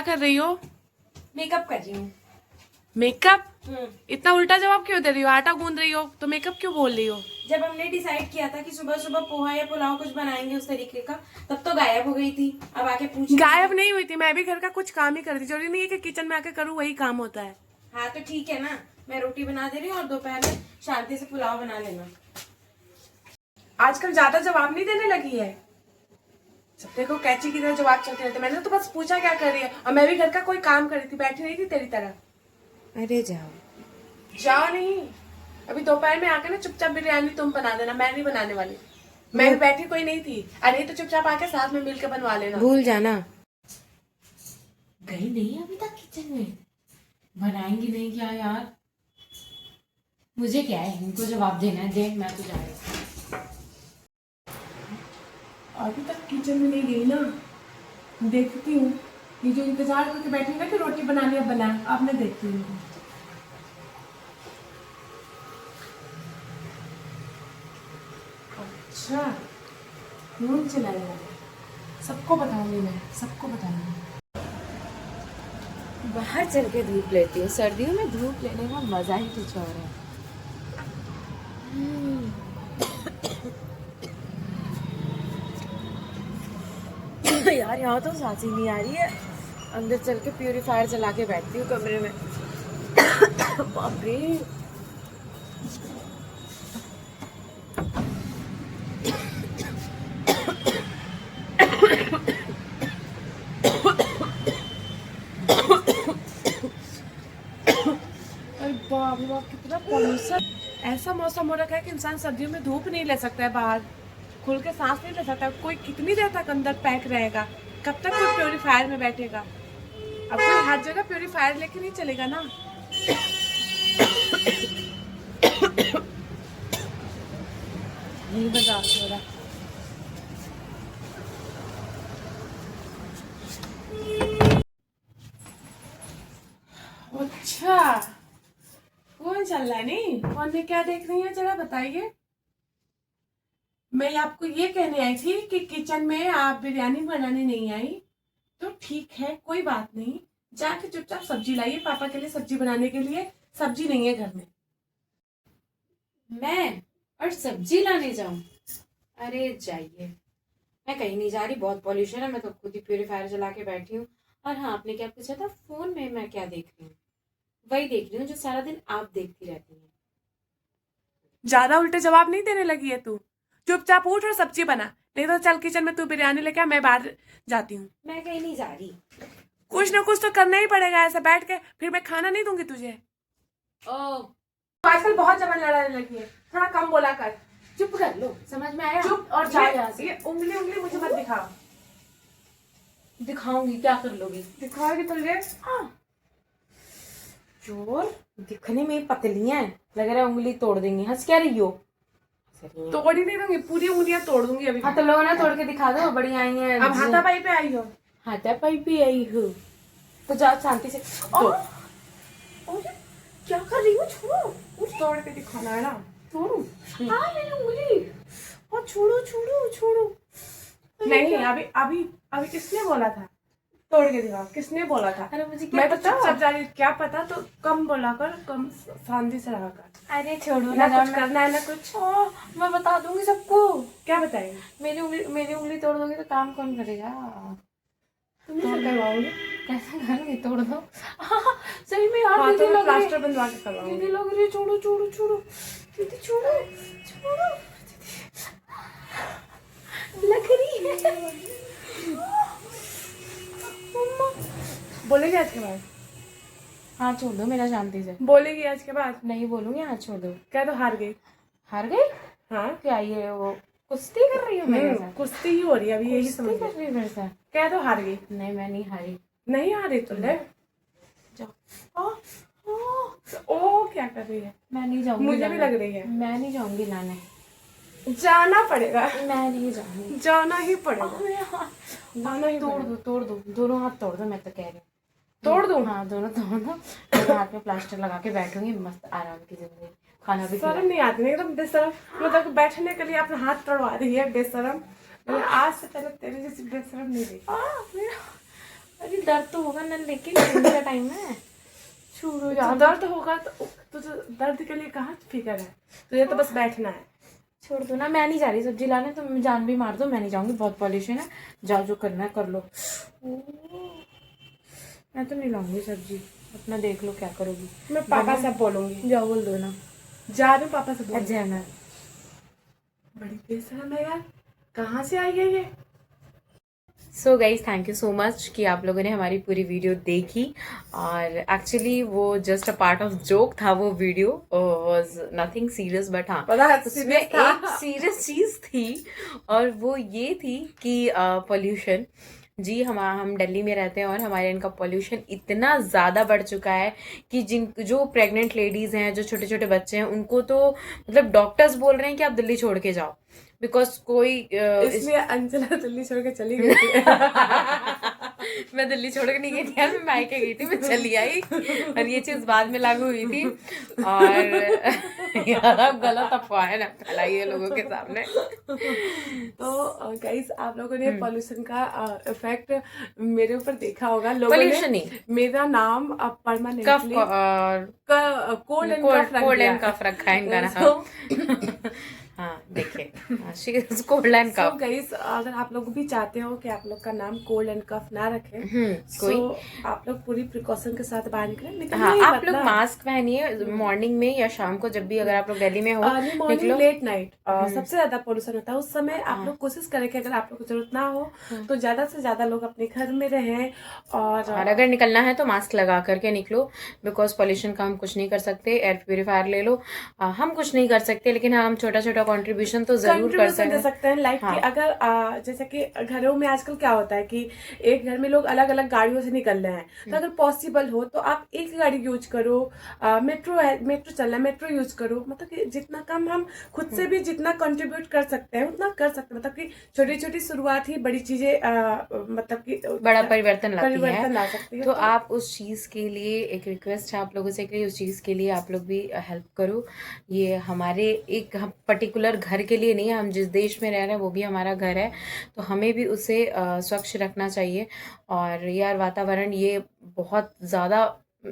क्या कर रही हो? मेकअप कर रही हूँ। मेकअप? इतना उल्टा जवाब क्यों दे रही हो? आटा गूंद रही हो तो मेकअप क्यों बोल रही हो? जब हमने डिसाइड किया था कि सुबह सुबह पोहा या पुलाव कुछ बनाएंगे उस तरीके का, तब तो गायब हो गई थी। अब आके पूछ गायब नहीं हुई थी, मैं भी घर का कुछ काम ही कर रही थी। जरूरी नहीं है कि किचन में आके करूँ, वही काम होता है। हाँ तो ठीक है ना, मैं रोटी बना दे रही हूँ और दोपहर में शांति से पुलाव बना लेना। आजकल ज्यादा जवाब नहीं देने लगी है। सब देखो कैची की तरह जवाब चलते रहते। मैंने तो बस पूछा क्या कर रही है, और मैं भी घर का कोई काम कर रही थी, बैठी नहीं थी तेरी तरह। अरे जाओ। जाओ नहीं, अभी दोपहर में आके ना चुपचाप बिरयानी तुम बना देना, मैं नहीं बनाने वाली। मैं भी बैठी कोई नहीं थी, अरे तो चुपचाप आके साथ में मिलकर बनवा लेना। भूल जाना। गई नहीं अभी तक किचन में, बनाएंगी नहीं क्या यार? मुझे क्या है, इनको जवाब देना है। देख मैं तो जा रही हूँ। अभी तक किचन में नहीं गई ना, देखती हूँ। ये जो इंतजार करके बैठी ना कि रोटी बनानी अब बना, अब मैं देखती हूँ। अच्छा, फोन चलाएगा। सबको बताऊंगी मैं, सबको बताऊंगी। बाहर चल के धूप लेती हूँ। सर्दियों में धूप लेने का मजा ही कुछ और है। यार यहाँ तो सांस ही नहीं आ रही है। अंदर चल के प्यूरीफायर चला के बैठती हूँ कमरे में। बाप रे। अरे बाप रे बाप, कितना पॉल्यूशन। ऐसा मौसम हो रखा है कि इंसान सर्दियों में धूप नहीं ले सकता है, बाहर खुल के सांस नहीं ले सकता। कोई कितनी देर तक अंदर पैक रहेगा? कब तक कोई प्योरीफायर में बैठेगा? अब कोई हर जगह प्योरीफायर लेके नहीं चलेगा ना। नहीं बर्दाश्त हो रहा। अच्छा, कौन चल रहा है? नहीं, फोन में क्या देख रही है, जरा बताइए। मैं आपको ये कहने आई थी कि किचन में आप बिरयानी बनाने नहीं आई तो ठीक है, कोई बात नहीं। जाके चुपचाप सब्जी लाइए पापा के लिए, सब्जी बनाने के लिए। सब्जी नहीं है घर में। मैं और सब्जी लाने जाऊं? अरे जाइए, मैं कहीं नहीं जा रही। बहुत पॉल्यूशन है, मैं तो खुद ही प्यूरीफायर चला के बैठी हूँ। और हाँ, आपने क्या पूछा था फोन में मैं क्या देख रही हूँ? वही देख रही हूँ जो सारा दिन आप देखती रहती हैं। ज्यादा उल्टे जवाब नहीं देने लगी है तू? चुपचाप उठ और सब्जी बना, नहीं तो चल किचन में तू बिरयानी लेके आ, मैं बाहर जाती हूँ। मैं कहीं नहीं जा रही। कुछ ना कुछ तो करना ही पड़ेगा, ऐसे बैठ के फिर मैं खाना नहीं दूंगी तुझे। ओ, आजकल बहुत जबरन लड़ाने लगी है, थोड़ा कम बोला कर। चुप कर लो, समझ में आया? चुप और जाओ यहाँ से। ये उंगली उंगली मुझे मत दिखाओ। दिखाऊंगी, क्या कर लोगी? दिखाओगी तुझे? हाँ। चोर दिखने में पतली हैं, लग रहा है उंगली तोड़ देंगी। हंस क्या रही हो? तोड़ ही नहीं दूंगी, पूरी उंगलियां तोड़ दूंगी अभी। हाँ तो लो ना, तोड़ के दिखा दो। बड़ी आई हैं। अब हाथापाई पे आई हो? हाथापाई भी आई हो तो जाओ शांति से। क्या कर रही हो? छोड़ो। तोड़ के दिखाना है ना? छोड़ो। मेरी उंगली। और छोड़ो छोड़ो छोड़ो। नहीं, अभी अभी अभी किसने बोला था तोड़ के दिखाओ? किसने बोला था? अरे मुझे क्या मैं तो पता? चुपचाप जा रही। क्या पता? तो कम बोला कर, कम शांति से रहा कर। अरे छोड़ो ना ना, कुछ करना है ना कुछ। मैं बता दूंगी सबको। क्या बताएंगे? मेरी उंगली तोड़ दोगे तो काम कौन करेगा? तुम तो करवाओगे। कैसे करेंगे? तोड़ दो। सही में यार, हाँ, दीदी तो लग रही प्लास्टर बनवा के करवाऊंगी। दीदी लग रही है। छोड़ो छोड़ो छोड़ो दीदी, छोड़ो छोड़ो। लग रही है। मम्मा बोलेगी आज के बाद? हाथ छोड़ दो मेरा, शांति से। बोलेगी आज के बाद? नहीं बोलूंगी, हाथ छोड़ दो। क्या तो हार गई? हार गई? हाँ, क्या ये वो कुश्ती कर रही हो मेरे साथ? कुश्ती ही हो रही है अभी, यही कुश्ती समझ कर रही है मेरे साथ? क्या तो हार गई? नहीं मैं नहीं हारी। नहीं हारी तो ले जाओ। ओ क्या कर रही है? मैं नहीं जाऊंगी। मुझे भी लग रही है। मैं नहीं जाऊंगी लाने। जाना पड़ेगा। मैं नहीं जाऊंगी। जाना ही पड़ेगा। जाना ही तोड़ पड़ेगा। दो तोड़ दो, दोनों हाथ तोड़ दो। मैं तो कह रही हूँ तोड़ दूं? हाँ दोनों तोड़ दो। दोनों हाथ में प्लास्टर लगा के बैठूंगी, मस्त आराम की जिंदगी। खाना भी शर्म नहीं आती? नहीं एकदम बेशरम, मतलब बैठने के लिए अपना हाथ तोड़वा रही है, बेशरम। मैंने आज से पहले तेरे जैसी बेशरम नहीं देखी। अरे दर्द तो होगा ना, लेकिन ठंडी का टाइम है, छोड़ो यार। दर्द होगा तो तुझे दर्द के लिए कहाँ फिक्र है, तुझे तो बस बैठना है। छोड़ दो ना, मैं नहीं जा रही सब्जी लाने, तुम जान भी मार दो, मैं नहीं जाऊंगी, बहुत पॉल्यूशन है, जाओ जो करना है कर लो। मैं तो नहीं लाऊंगी सब्जी, अपना देख लो क्या करोगी। मैं पापा से बोलूंगी। जाओ बोल दो ना। जा रही हूँ पापा से बोल। अजय मैं बड़ी बेशरम है यार, कहाँ से आई है ये। So guys thank you so much कि आप लोगों ने हमारी पूरी वीडियो देखी। और एक्चुअली वो just a part of joke था, वो video was nothing serious, but हाँ पता है उसमें serious था। एक सीरियस चीज थी, और वो ये थी कि पोल्यूशन। जी हम दिल्ली में रहते हैं और हमारे यहाँ का पोल्यूशन इतना ज़्यादा बढ़ चुका है कि जो प्रेग्नेंट लेडीज़ हैं, जो छोटे छोटे बच्चे हैं, उनको तो मतलब डॉक्टर्स बोल रहे हैं कि आप दिल्ली छोड़ के जाओ, बिकॉज कोई इसलिए अंजना दिल्ली छोड़ के चली गई थी। मैं दिल्ली छोड़ के नहीं गई थी यार, मैं मायके गई थी, मैं चली आई, और ये चीज बाद में लागू हुई थी। और यार अब गलत अफवाह ना फैलाइए लोगों के सामने। तो गाइस आप लोगों ने पॉल्यूशन का इफेक्ट मेरे ऊपर देखा होगा, लोगों पोल्यूशन ने ही मेरा नाम अब कफ परमानेंटली और कोल्ड एंड कफ रख कोल्ड दिया एंड है। कफ रखा है इनका नाम। So- हाँ देखिए, cold and So cough. Guys अगर आप लोग भी चाहते हो कि आप लोग का नाम कोल्ड एंड कफ ना रखें, कोई so आप लोग पूरी प्रिकॉशन के साथ बाहर निकलें। लेकिन हाँ, नहीं आप लोग मतलब मास्क पहनिए मॉर्निंग में या शाम को, जब भी अगर आप लोग दिल्ली में हो अर्ली मॉर्निंग निकलो। लेट नाइट सबसे ज्यादा पोल्यूशन होता है, उस समय आप लोग कोशिश करें कि अगर आप लोग को जरूरत ना हो तो ज्यादा से ज्यादा लोग अपने घर में रहें। और अगर निकलना है तो मास्क लगा करके निकलो, बिकॉज पॉल्यूशन का हम कुछ नहीं कर सकते। एयर प्योरीफायर ले लो, हम कुछ नहीं कर सकते, लेकिन हम छोटा छोटा कंट्रीब्यूशन तो जरूर कर सकते दे हैं। सकते हैं। लाइक कि अगर जैसे कि घरों में आजकल क्या होता है कि एक घर में लोग अलग अलग गाड़ियों से निकल रहे हैं, तो अगर पॉसिबल हो तो आप एक गाड़ी यूज करो। मेट्रो है, मेट्रो चल रहा है, मेट्रो यूज करो। मतलब कि जितना कम हम खुद से भी जितना कंट्रीब्यूट कर सकते हैं उतना कर सकते हैं। मतलब कि छोटी छोटी शुरुआत ही बड़ी चीजें मतलब कि बड़ा परिवर्तन लाती परिवर्तन ला है। सकती है। तो आप उस चीज के लिए एक रिक्वेस्ट है आप लोगों से कि उस चीज के लिए आप लोग भी हेल्प करो। ये हमारे एक पर्टिकुलर घर के लिए नहीं है, हम जिस देश में रह रहे हैं वो भी हमारा घर है, तो हमें भी उसे स्वच्छ रखना चाहिए। और यार वातावरण ये बहुत ज़्यादा,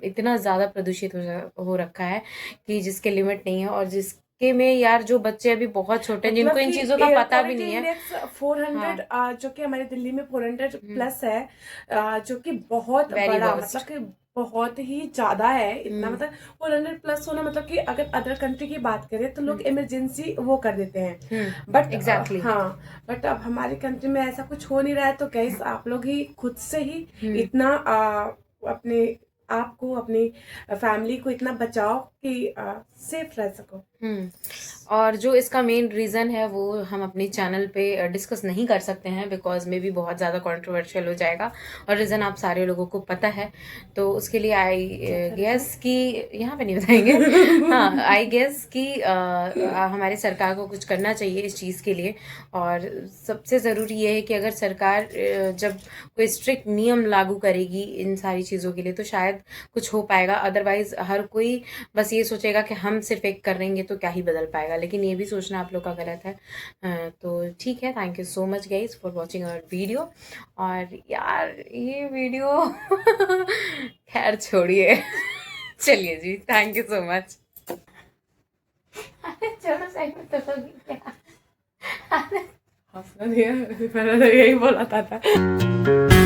इतना ज़्यादा प्रदूषित हो रखा है कि जिसके लिमिट नहीं है, और जिसके में यार जो बच्चे अभी बहुत छोटे हैं जिनको मतलब इन कि चीज़ों का एयर पता भी क्वालिटी नहीं है। इंडेक्स 400 जो कि हमारे दिल्ली में 400 प्लस है, जो कि बहुत Very बड़ा worst. मतलब कि बहुत ही ज्यादा है। इतना मतलब 400 प्लस होना मतलब कि अगर अदर कंट्री की बात करें तो लोग इमरजेंसी वो कर देते हैं, बट एग्जैक्टली हाँ, बट अब हमारी कंट्री में ऐसा कुछ हो नहीं रहा है। तो गाइस आप लोग ही खुद से ही इतना अपने आप को, अपनी फैमिली को इतना बचाओ कि सेफ रह सको। और जो इसका मेन रीज़न है वो हम अपने चैनल पे डिस्कस नहीं कर सकते हैं, बिकॉज में भी बहुत ज़्यादा कंट्रोवर्शियल हो जाएगा, और रीज़न आप सारे लोगों को पता है। तो उसके लिए आई गेस कि यहाँ पे नहीं बताएंगे। हाँ, आई गेस कि हमारे सरकार को कुछ करना चाहिए इस चीज़ के लिए। और सबसे ज़रूरी ये है कि अगर सरकार जब कोई स्ट्रिक्ट नियम लागू करेगी इन सारी चीज़ों के लिए तो शायद कुछ हो पाएगा। अदरवाइज हर कोई बस ये सोचेगा कि हम सिर्फ एक कर रहेंगे तो क्या ही बदल पाएगा, लेकिन ये भी सोचना आप लोग का गलत है। तो ठीक है, thank you so much guys for watching our video. और यार ये वीडियो खैर छोड़िए। चलिए जी, थैंक यू सो मच। चलो साइड में तो हंसना नहीं है, मैंने तो यही बोला था।